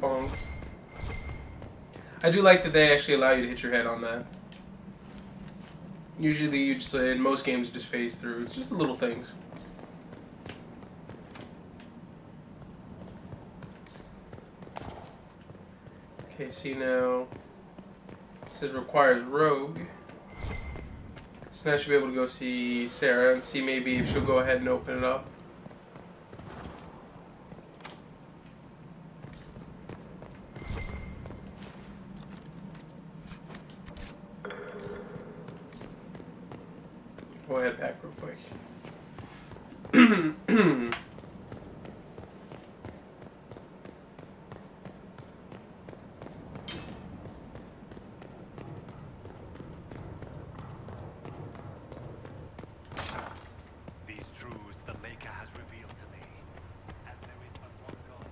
Bong. I do like that they actually allow you to hit your head on that. Usually you just, in most games, just phase through. It's just the little things. Okay, see now, it says requires rogue. So now I should be able to go see Sarah and see maybe if she'll go ahead and open it up. Go ahead back real quick. These truths the Maker has revealed to me, as there is but one God.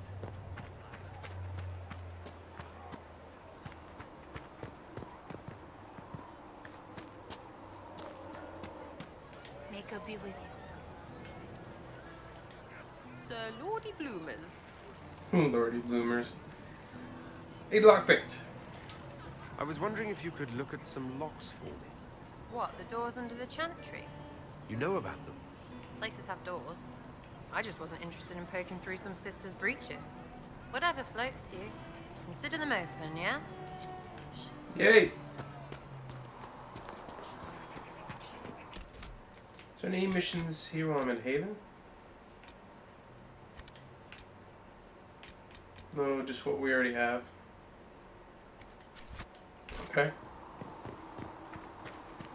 Maker be with you. Sir Lordy Bloomers. Lordy bloomers. A lockpicked. I was wondering if you could look at some locks for me. What, the doors under the chantry? You know about them? Places have doors. I just wasn't interested in poking through some sister's breeches. Whatever floats you. Consider them open, yeah? Yay! Is there any missions here while I'm in Haven? No, just what we already have. Okay.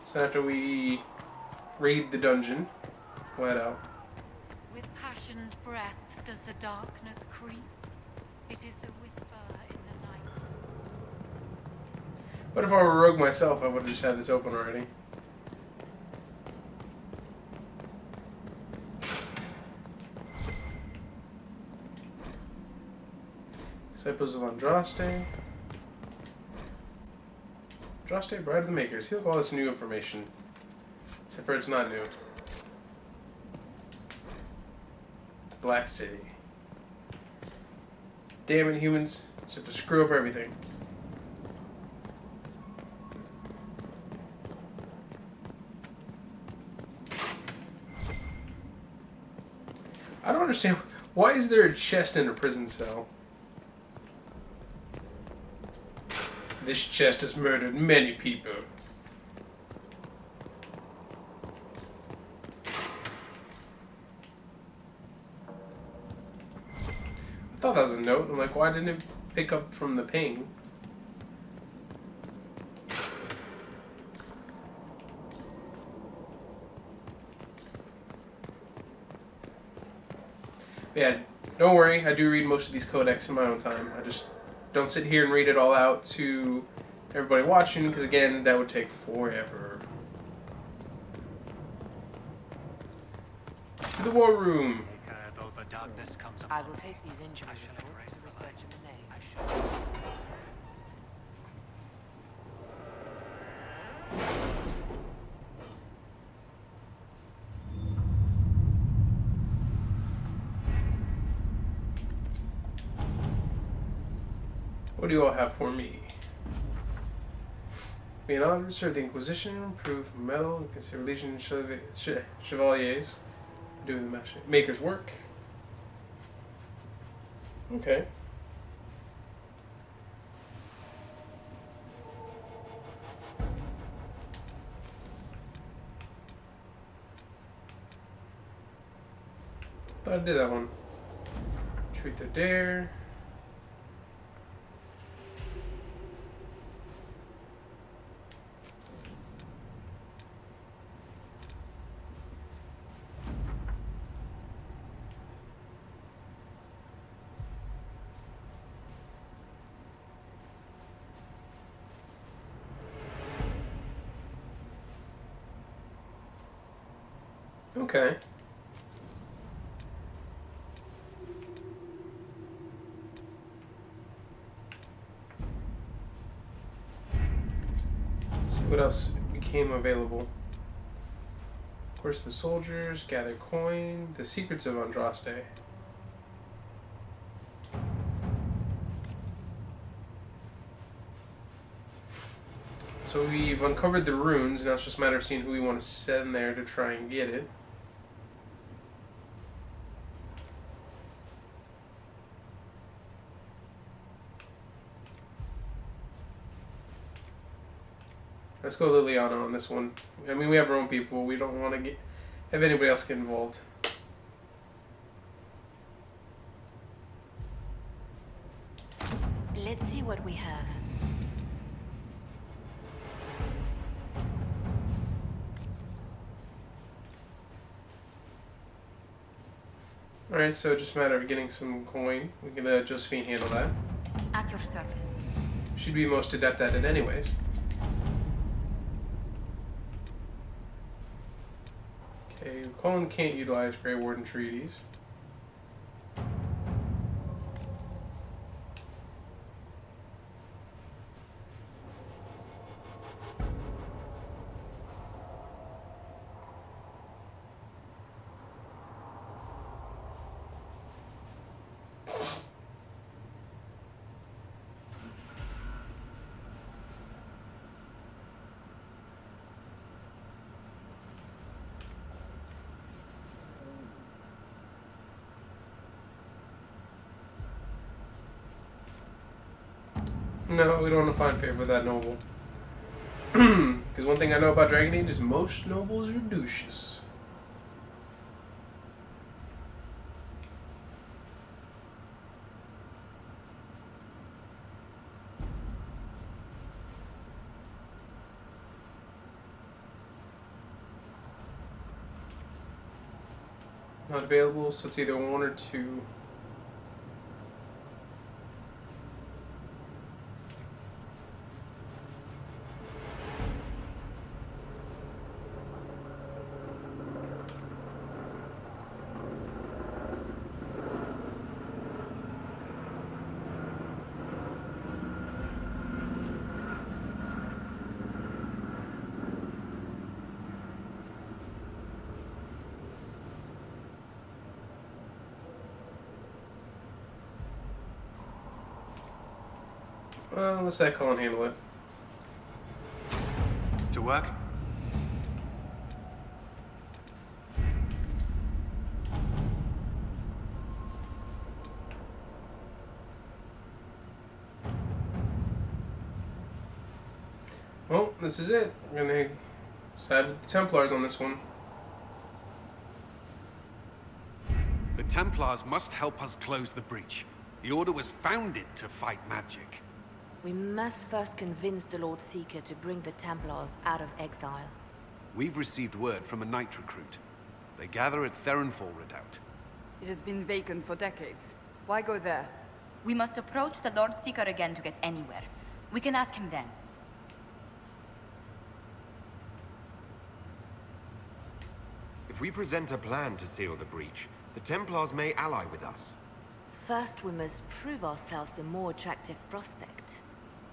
So after we raid the dungeon, we'll head out. With passioned breath does the darkness creep. It is the whisper in the night. But if I were a rogue myself, I would have just had this open already. Disciples of Andraste. Andraste, Bride of the Maker. See, look at all this new information. Except for it's not new. Black City. Damn it, humans. Just have to screw up everything. I don't understand. Why is there a chest in a prison cell? This chest has murdered many people. I thought that was a note. I'm like, why didn't it pick up from the ping? Yeah, don't worry. I do read most of these codex in my own time. I just don't sit here and read it all out to everybody watching, because again, that would take forever. To the war room. Though the darkness comes I upon will me, take these injury I shall reports embrace to the research light. in the name. I shall. What do you all have for me? Be an officer of the Inquisition, prove metal, and consider legion chevaliers doing the maker's work. Okay. Thought I did that one. Treat the dare. Okay. what else became available. Of course, the soldiers, gather coin, the secrets of Andraste. So we've uncovered the runes, now it's just a matter of seeing who we want to send there to try and get it. Let's go Liliana on this one. I mean, we have our own people. We don't want to have anybody else get involved. Let's see what we have. Alright, so just a matter of getting some coin. We can let Josephine handle that. At your service. She'd be most adept at it anyways. Okay, Colin can't utilize Grey Warden treaties. No, we don't want to find favor with that noble. Because one thing I know about Dragon Age is most nobles are douches. Not available, so it's either one or two. Let's let Colin handle it. To work? Well, this is it. We're gonna side with the Templars on this one. The Templars must help us close the breach. The Order was founded to fight magic. We must first convince the Lord Seeker to bring the Templars out of exile. We've received word from a knight recruit. They gather at Therenfall Redoubt. It has been vacant for decades. Why go there? We must approach the Lord Seeker again to get anywhere. We can ask him then. If we present a plan to seal the breach, the Templars may ally with us. First, we must prove ourselves a more attractive prospect.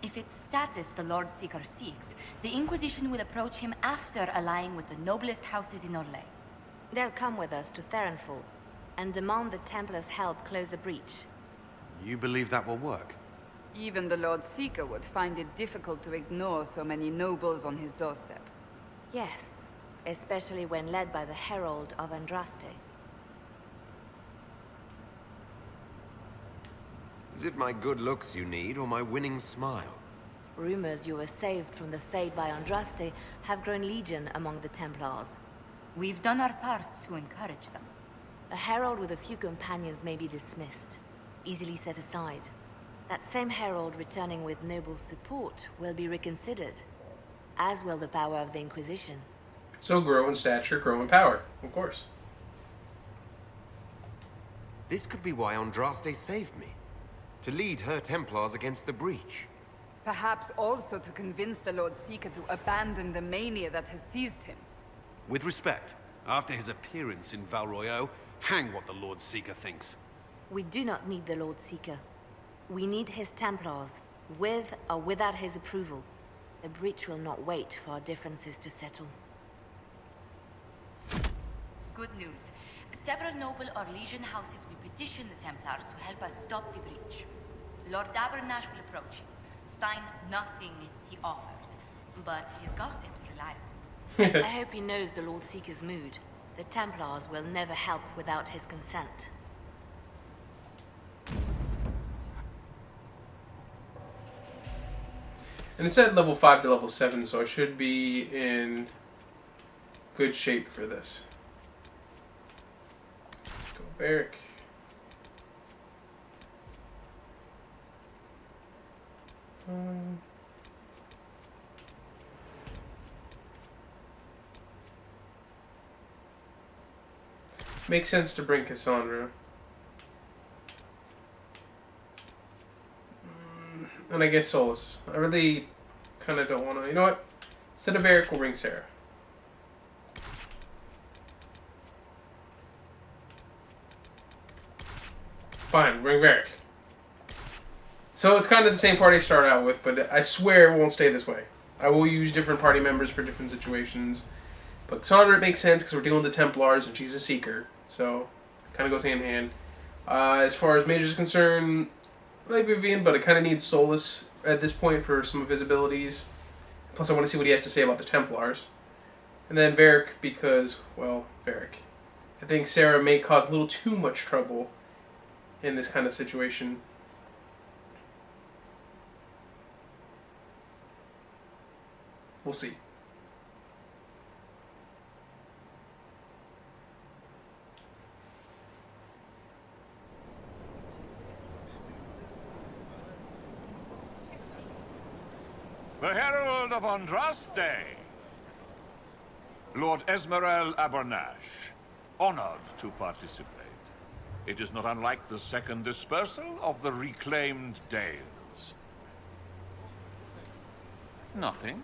If it's status the Lord Seeker seeks, the Inquisition will approach him after allying with the noblest houses in Orlais. They'll come with us to Therenfall and demand the Templars' help close the breach. You believe that will work? Even the Lord Seeker would find it difficult to ignore so many nobles on his doorstep. Yes, especially when led by the Herald of Andraste. Is it my good looks you need, or my winning smile? Rumors you were saved from the fate by Andraste have grown legion among the Templars. We've done our part to encourage them. A herald with a few companions may be dismissed, easily set aside. That same herald returning with noble support will be reconsidered, as will the power of the Inquisition. So grow in stature, grow in power, of course. This could be why Andraste saved me. To lead her Templars against the breach. Perhaps also to convince the Lord Seeker to abandon the mania that has seized him. With respect, after his appearance in Val Royeaux, hang what the Lord Seeker thinks. We do not need the Lord Seeker. We need his Templars, with or without his approval. The breach will not wait for our differences to settle. Good news. Several noble or legion houses will petition the Templars to help us stop the breach. Lord Abernash will approach you. Sign nothing he offers, but his gossip's reliable. I hope he knows the Lord Seeker's mood. The Templars will never help without his consent. And it's at level 5 to level 7, so I should be in good shape for this. Go Varric. Makes sense to bring Cassandra. And I guess Solus. I really kind of don't want to... You know what? Instead of Varric, we'll bring Sarah. Fine, bring Varric. So it's kind of the same party I start out with, but I swear it won't stay this way. I will use different party members for different situations. But Cassandra, it makes sense because we're dealing with the Templars and she's a Seeker. So, kind of goes hand in hand. As far as Mages is concerned, I like Vivian, but I kind of need Solus at this point for some of his abilities. Plus, I want to see what he has to say about the Templars. And then Varric because, well, Varric. I think Sarah may cause a little too much trouble in this kind of situation. We'll see. The Herald of Andraste. Lord Esmerel Abernash, honored to participate. It is not unlike the second dispersal of the reclaimed Dales. Nothing.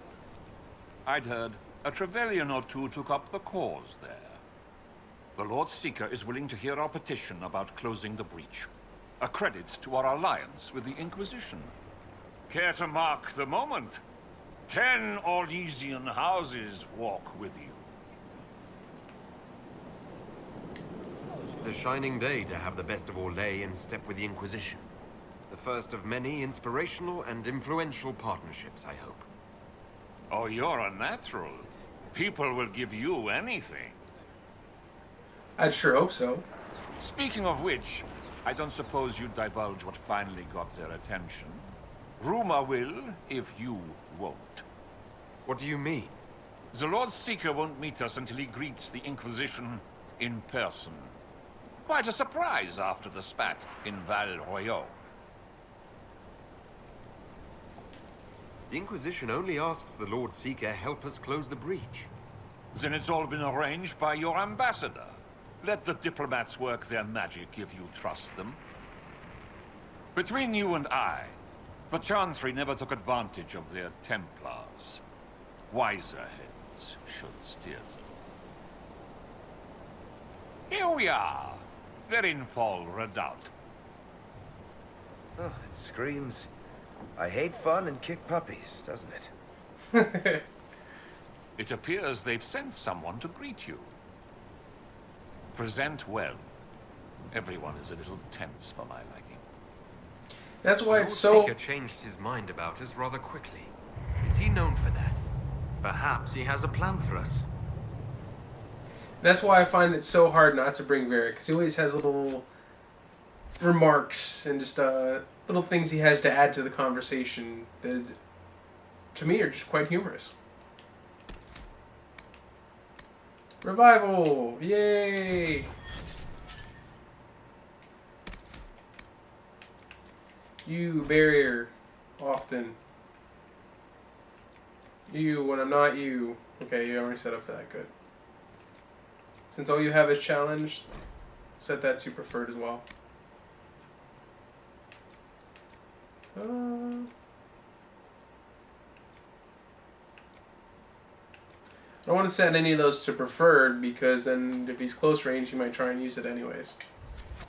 I'd heard a Trevelyan or two took up the cause there. The Lord Seeker is willing to hear our petition about closing the breach. A credit to our alliance with the Inquisition. Care to mark the moment? 10 Orlesian houses walk with you. It's a shining day to have the best of all lay in step with the Inquisition. The first of many inspirational and influential partnerships, I hope. Oh, you're a natural. People will give you anything. I'd sure hope so. Speaking of which, I don't suppose you'd divulge what finally got their attention. Rumor will, if you won't. What do you mean? The Lord Seeker won't meet us until he greets the Inquisition in person. Quite a surprise after the spat in Val Royaux. The Inquisition only asks the Lord Seeker help us close the breach. Then it's all been arranged by your ambassador. Let the diplomats work their magic if you trust them. Between you and I, the Chantry never took advantage of their Templars. Wiser heads should steer them. Here we are, Verinfall Redoubt. Oh, it screams, I hate fun and kick puppies, doesn't it? It appears they've sent someone to greet you. Present well. Everyone is a little tense for my liking. That's why Lord it's so... Seeker changed his mind about us rather quickly. Is he known for that? Perhaps he has a plan for us. That's why I find it so hard not to bring Varric, because he always has little remarks and just little things he has to add to the conversation that, to me, are just quite humorous. Revival! Yay! You, barrier, often. You, when I'm not you. Okay, you already set up for that, good. Since all you have is challenged, set that to preferred as well. I don't want to set any of those to preferred because then if he's close range, he might try and use it anyways.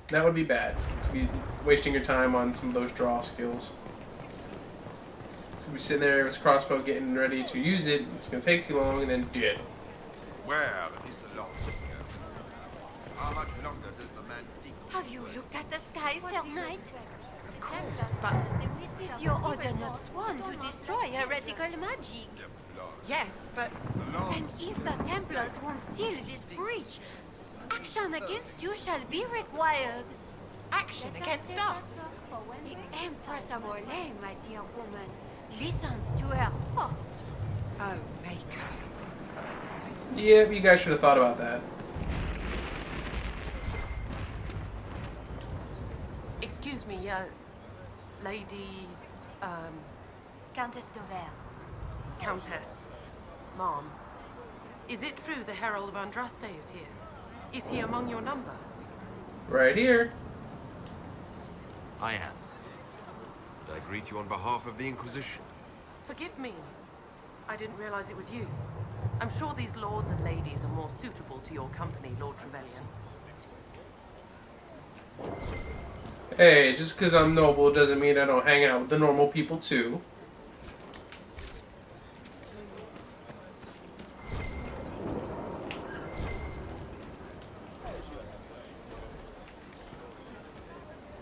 That would be bad, to be wasting your time on some of those draw skills. So We're sitting there with his crossbow getting ready to use it. It's going to take too long, and then dead. Where is the Lord Seeker? How much longer does the man think? Have you looked at the sky, Sir Knight? Of course, but is your order not sworn to destroy heretical magic? Yes, but... And if the Templars won't seal this breach, action against you shall be required. Action against us? The Empress of Orlais, my dear woman, listens to her thoughts. Oh, Maker. Yeah, you guys should have thought about that. Excuse me, Lady, Countess Dover. Countess, Mom. Is it true the Herald of Andraste is here? Is he among your number? Right here. I am. And I greet you on behalf of the Inquisition. Forgive me. I didn't realize it was you. I'm sure these lords and ladies are more suitable to your company, Lord Trevelyan. Hey, just because I'm noble doesn't mean I don't hang out with the normal people too.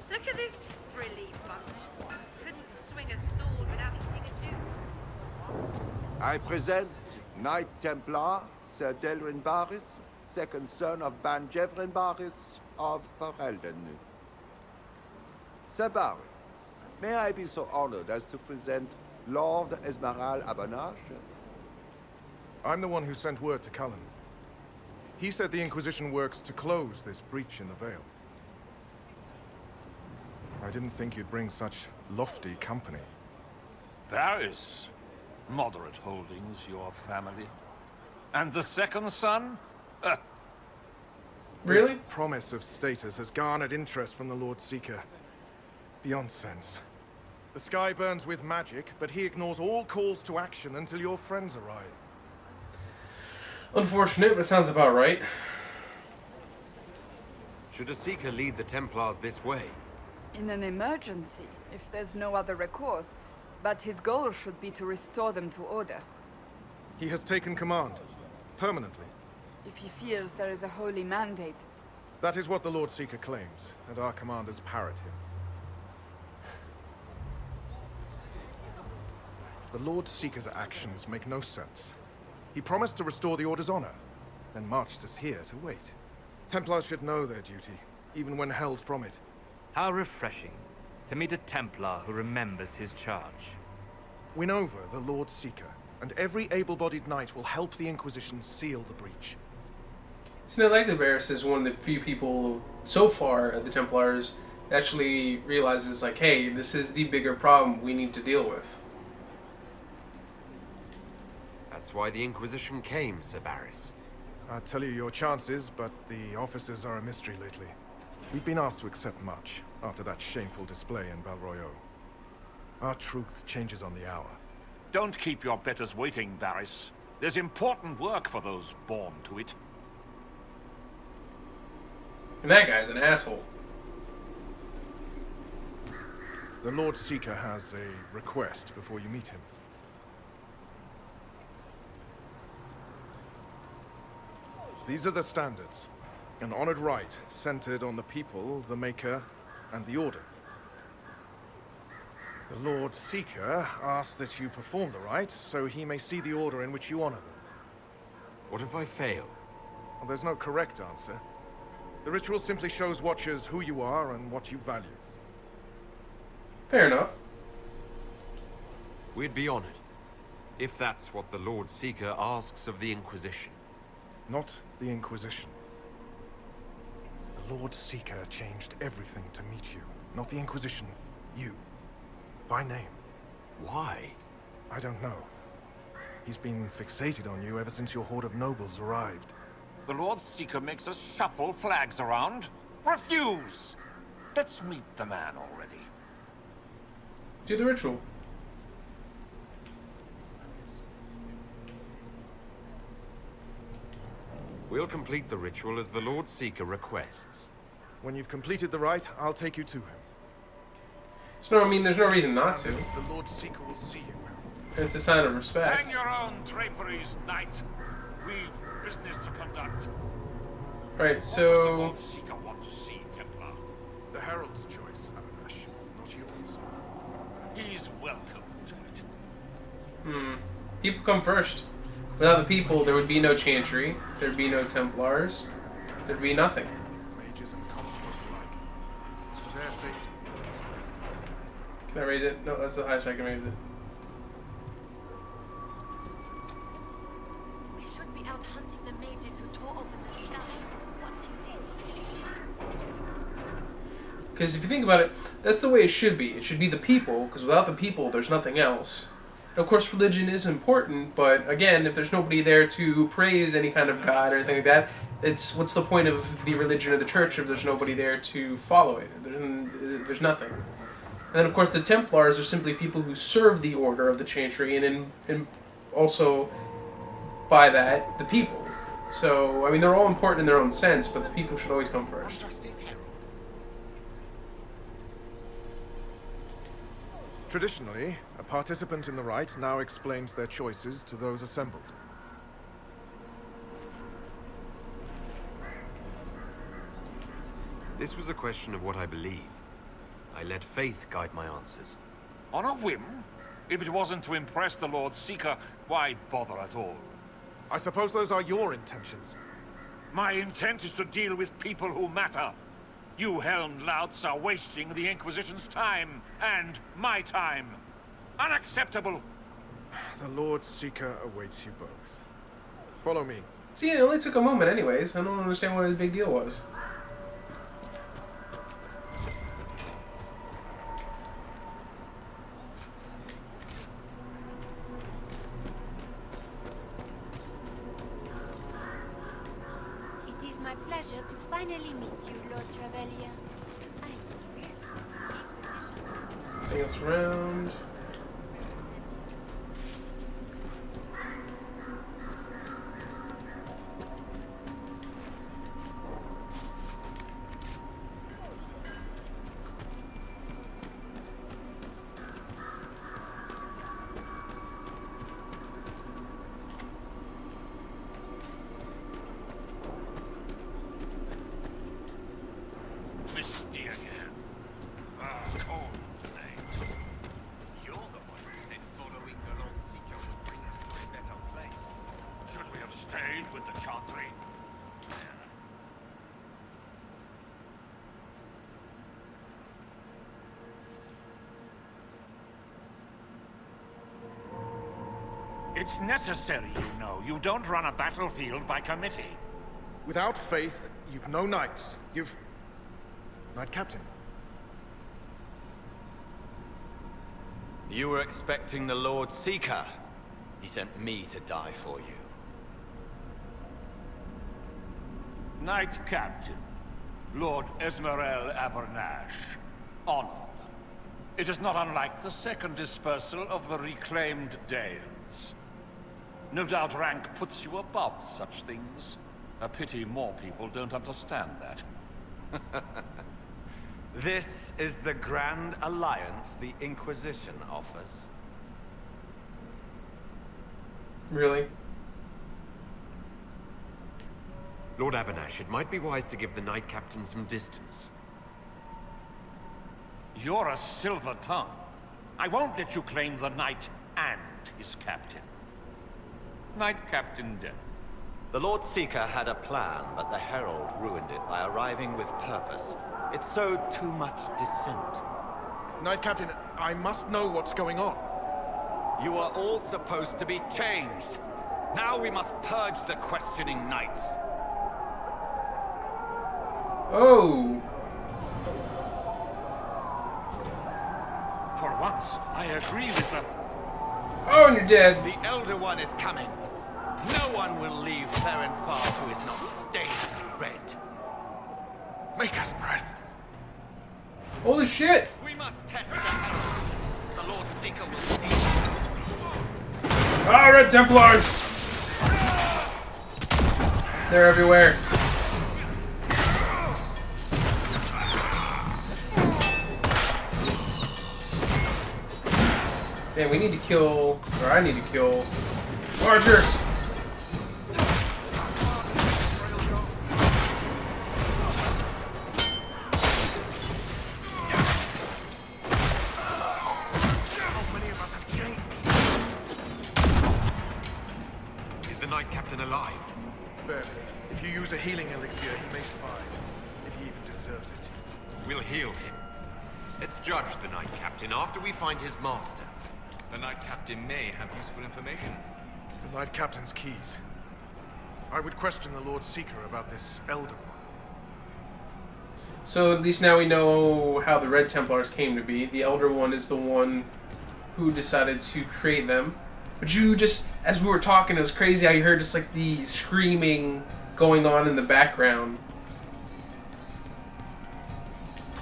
Look at this frilly bunch. Couldn't swing a sword without eating a Jew. I present Knight Templar, Sir Delrin Barris, second son of Ban Jevrin Barris of Ferelden. Sir Barris, may I be so honored as to present Lord Esmeralda Abanache? I'm the one who sent word to Cullen. He said the Inquisition works to close this breach in the Vale. I didn't think you'd bring such lofty company. Paris. Moderate holdings, your family. And the second son? Really? This promise of status has garnered interest from the Lord Seeker. Beyond sense. The sky burns with magic, but he ignores all calls to action until your friends arrive. Unfortunate, but sounds about right. Should a Seeker lead the Templars this way? In an emergency, if there's no other recourse. But his goal should be to restore them to order. He has taken command. Permanently. If he feels there is a holy mandate. That is what the Lord Seeker claims, and our commanders parrot him. The Lord Seeker's actions make no sense. He promised to restore the Order's honor, then marched us here to wait. Templars should know their duty, even when held from it. How refreshing to meet a Templar who remembers his charge. Win over the Lord Seeker, and every able-bodied knight will help the Inquisition seal the breach. Isn't it like the Barris is one of the few people so far at the Templars that actually realizes, like, hey, this is the bigger problem we need to deal with. That's why the Inquisition came, Sir Barris. I'd tell you your chances, but the officers are a mystery lately. We've been asked to accept much after that shameful display in Val Royeaux. Our truth changes on the hour. Don't keep your betters waiting, Barris. There's important work for those born to it. And that guy's an asshole. The Lord Seeker has a request before you meet him. These are the standards. An honored right, centered on the people, the Maker, and the Order. The Lord Seeker asks that you perform the rite, so he may see the order in which you honor them. What if I fail? Well, there's no correct answer. The ritual simply shows watchers who you are and what you value. Fair enough. We'd be honored, if that's what the Lord Seeker asks of the Inquisition. Not the Inquisition. The Lord Seeker changed everything to meet you. Not the Inquisition. You. By name. Why? I don't know. He's been fixated on you ever since your horde of nobles arrived. The Lord Seeker makes us shuffle flags around. Refuse! Let's meet the man already. Do the ritual. We'll complete the ritual as the Lord Seeker requests. When you've completed the rite, I'll take you to him. There's no reason not to. The Lord Seeker will see you. It's a sign of respect. Hang your own draperies, knight. We've business to conduct. Right, What does the so... Lord Seeker want to see, Templar? The Herald's choice, Andraste, not yours. He's welcome to it. People come first. Without the people, there would be no Chantry. There'd be no Templars. There'd be nothing. Mages and conscripts alike. It's for their safety. Can I raise it? No, that's the highest I can raise it. We should be out hunting the mages who tore open the sky. Watching this. Because if you think about it, that's the way it should be. It should be the people, because without the people, there's nothing else. And of course, religion is important, but again, if there's nobody there to praise any kind of god or anything like that, it's what's the point of the religion of the church if there's nobody there to follow it? There's nothing. And then, of course, the Templars are simply people who serve the order of the Chantry, and also, by that, the people. So, I mean, they're all important in their own sense, but the people should always come first. Traditionally, a participant in the rite now explains their choices to those assembled. This was a question of what I believe. I let faith guide my answers. On a whim? If it wasn't to impress the Lord Seeker, why bother at all? I suppose those are your intentions. My intent is to deal with people who matter. You helmed louts are wasting the Inquisition's time, and my time. Unacceptable! The Lord Seeker awaits you both. Follow me. See, it only took a moment anyways. I don't understand what the big deal was. It is my pleasure to finally meet you, Lord Trevelyan. I'm thrilled with the Inquisition. Anything else around? Misty again. Cold today. You're the one who said following the Lord Seeker would bring us to a better place. Should we have stayed with the Chantry? It's necessary, you know. You don't run a battlefield by committee. Without faith, you've no knights. You've... Knight Captain. You were expecting the Lord Seeker. He sent me to die for you. Knight Captain, Lord Esmerel Abernash. Honored. It is not unlike the second dispersal of the reclaimed Danes. No doubt rank puts you above such things. A pity more people don't understand that. This is the grand alliance the Inquisition offers. Really? Lord Abernash, it might be wise to give the Knight Captain some distance. You're a silver tongue. I won't let you claim the knight and his captain. Knight Captain dead. The Lord Seeker had a plan, but the Herald ruined it by arriving with purpose. It sowed too much dissent. Knight Captain, I must know what's going on. You are all supposed to be changed. Now we must purge the questioning knights. Oh! For once, I agree with the... Oh, and you're dead. The Elder One is coming. No one will leave Therenfar who is not stained red. Maker's breath. Holy shit! We must test the Herald. The Lord Seeker will see. Ah, Red Templars! They're everywhere. Man, we need to kill, or I need to kill archers. Is the Knight Captain alive? Barely. If you use a healing elixir, he may survive. If he even deserves it. We'll heal him. Let's judge the Knight Captain after we find his master. The Knight Captain may have useful information. The Knight Captain's keys. I would question the Lord Seeker about this Elder One. So at least now we know how the Red Templars came to be. The Elder One is the one who decided to create them. But you just, as we were talking, it was crazy how you heard just like the screaming going on in the background.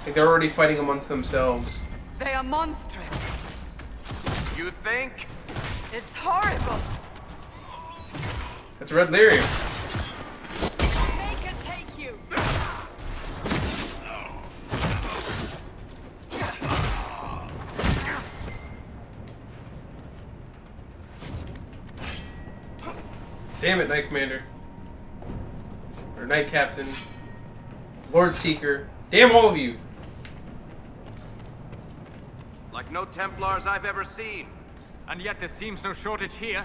Like they're already fighting amongst themselves. They are monstrous. You think? It's horrible. That's Red Lyrium. Make it take you. Damn it, Knight Commander. Or Knight Captain. Lord Seeker. Damn all of you. Like no Templars I've ever seen. And yet there seems no shortage here.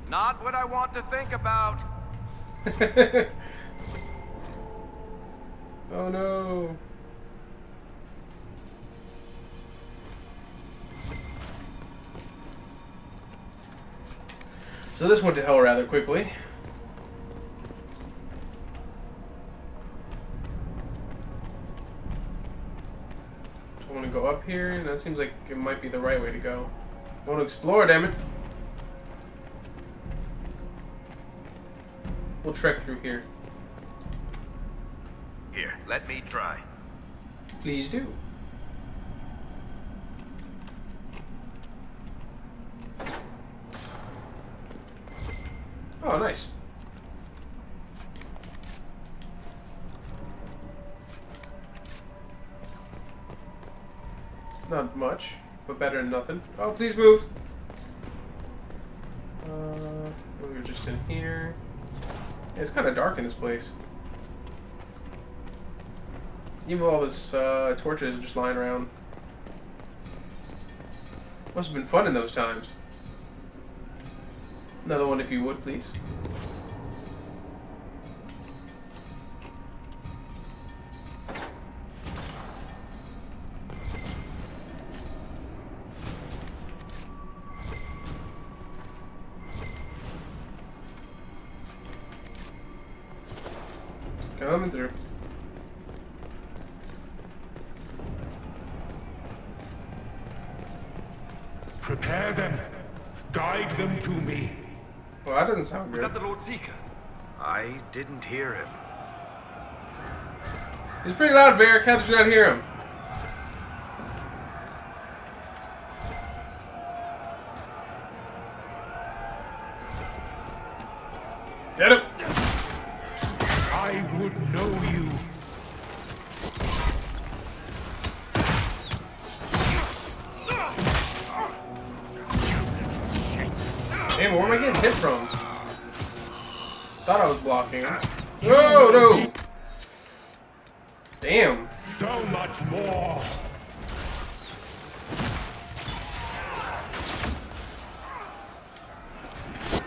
Not what I want to think about. Oh no. So this went to hell rather quickly. I want to go up here, and that seems like it might be the right way to go. I want to explore, damn it. We'll trek through here. Here, let me try. Please do. Oh, nice. Not much, but better than nothing. Oh, please move. We were just in here. Yeah, it's kind of dark in this place. Even with all those torches just lying around. Must have been fun in those times. Another one if you would, please. Coming through. Prepare them. Guide them to me. Well, that doesn't sound good. Was that the Lord Seeker? I didn't hear him. He's pretty loud, Varric. How did you not hear him? Get him! I would know you. Damn, where am I getting hit from? Thought I was blocking him. Whoa, no! Damn. So much more.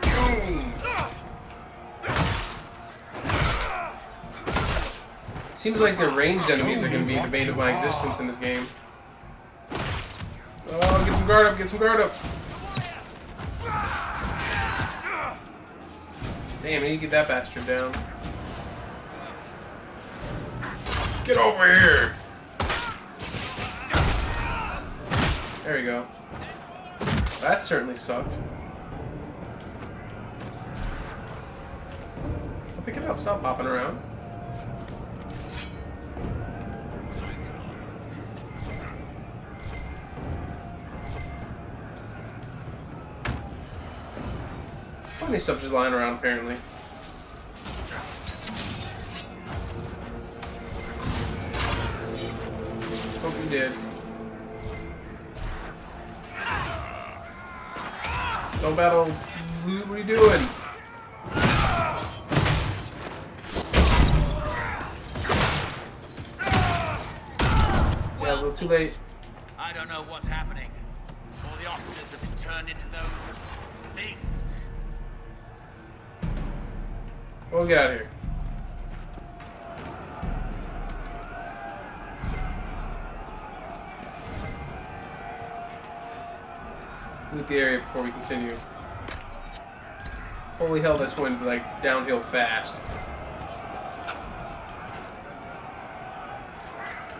Boom. Seems like the ranged enemies are going to be the bane of my existence in this game. Oh, get some guard up, get some guard up. Damn, I need to get that bastard down. Get over here! There we go. That certainly sucked. I'll pick it up, stop popping around. Funny stuff just lying around, apparently. Hope you did. Don't battle. What are you doing? Yeah, a little too late. I don't know what's happening. All the officers have been turned into those things. We'll get out of here. Loot the area before we continue. Holy hell, this went like downhill fast.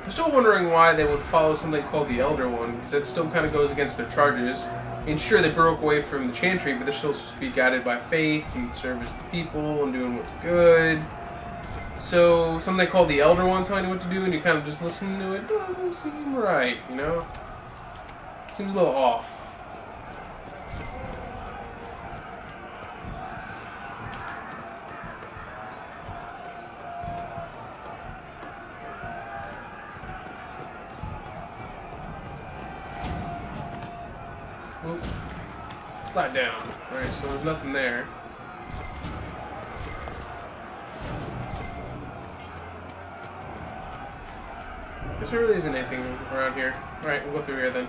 I'm still wondering why they would follow something called the Elder One, because that still kind of goes against their charges. I mean, sure, they broke away from the Chantry, but they're still supposed to be guided by faith and service to people and doing what's good. So, something called the Elder One telling you what to do, and you kind of just listen to it, doesn't seem right, you know? Seems a little off. Oop. Slide down. Alright, so there's nothing there. Guess there really isn't anything around here. Alright, we'll go through here then.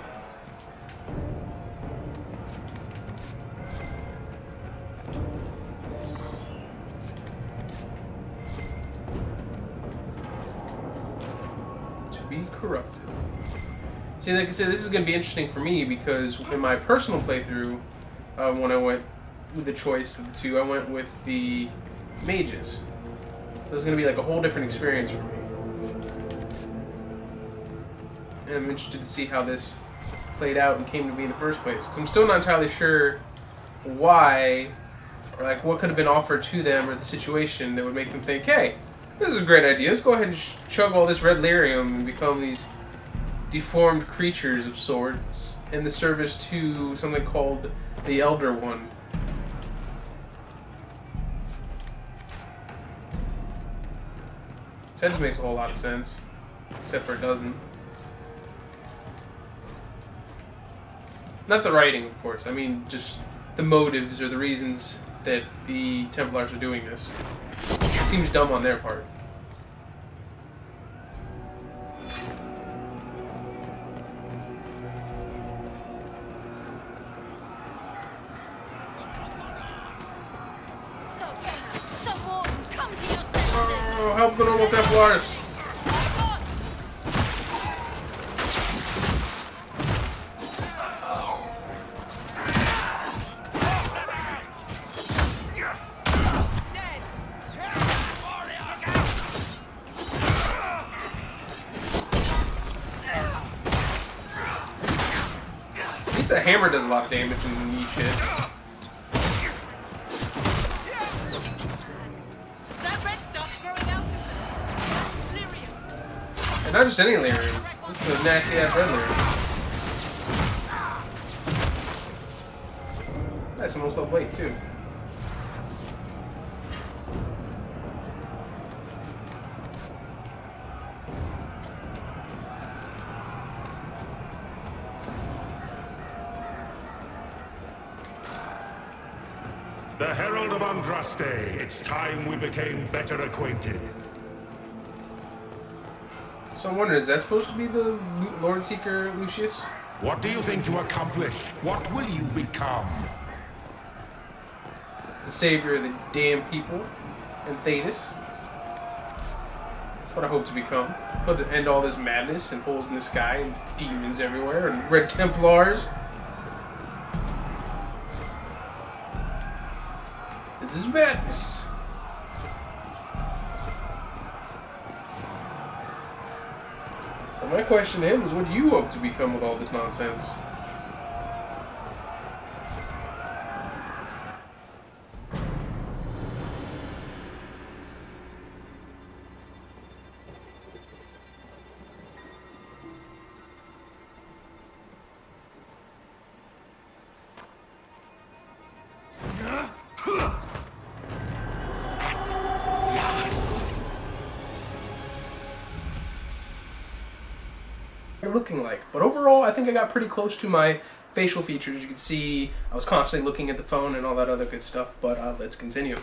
To be corrupted. See, like I said, this is going to be interesting for me because in my personal playthrough, when I went with the choice of the two, I went with the mages. So it's going to be like a whole different experience for me. And I'm interested to see how this played out and came to be in the first place. Because I'm still not entirely sure why, or like what could have been offered to them or the situation that would make them think, hey, this is a great idea. Let's go ahead and chug all this red lyrium and become these deformed creatures of sorts in the service to something called the Elder One. So that just makes a whole lot of sense, except for it doesn't. Not the writing, of course. I mean, just the motives or the reasons that the Templars are doing this. It seems dumb on their part. Oh, help the normal Templars! At least the hammer does a lot of damage in niche hit. And not just any lyrium. This is a nasty ass red lyrium. That's almost level 8 too. The Herald of Andraste. It's time we became better acquainted. So I'm wondering, is that supposed to be the Lord Seeker Lucius? What do you think to accomplish? What will you become? The savior of the damn people and Thedas. That's what I hope to become. Put an end to all this madness and holes in the sky and demons everywhere and red Templars. This is madness. So my question to him is, what do you hope to become with all this nonsense? Looking like, but overall I think I got pretty close to my facial features. You can see I was constantly looking at the phone and all that other good stuff, but let's continue.